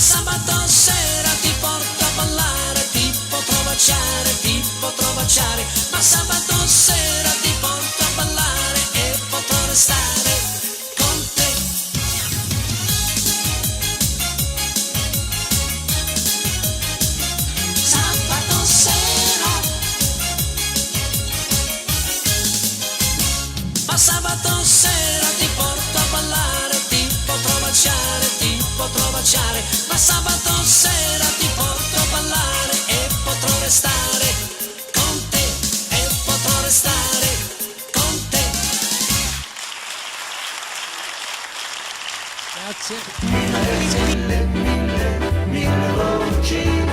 sabato sera ti porto a ballare, ti potrò baciare, ti potrò baciare, ma sabato sera ti porto a ballare e potrò restare con te. Sabato sera, ma sabato sera ti porto a ballare, ti potrò baciare, ti potrò baciare, ma sabato sera ti porto a ballare e potrò restare con te, e potrò restare con te. Grazie. Mille voci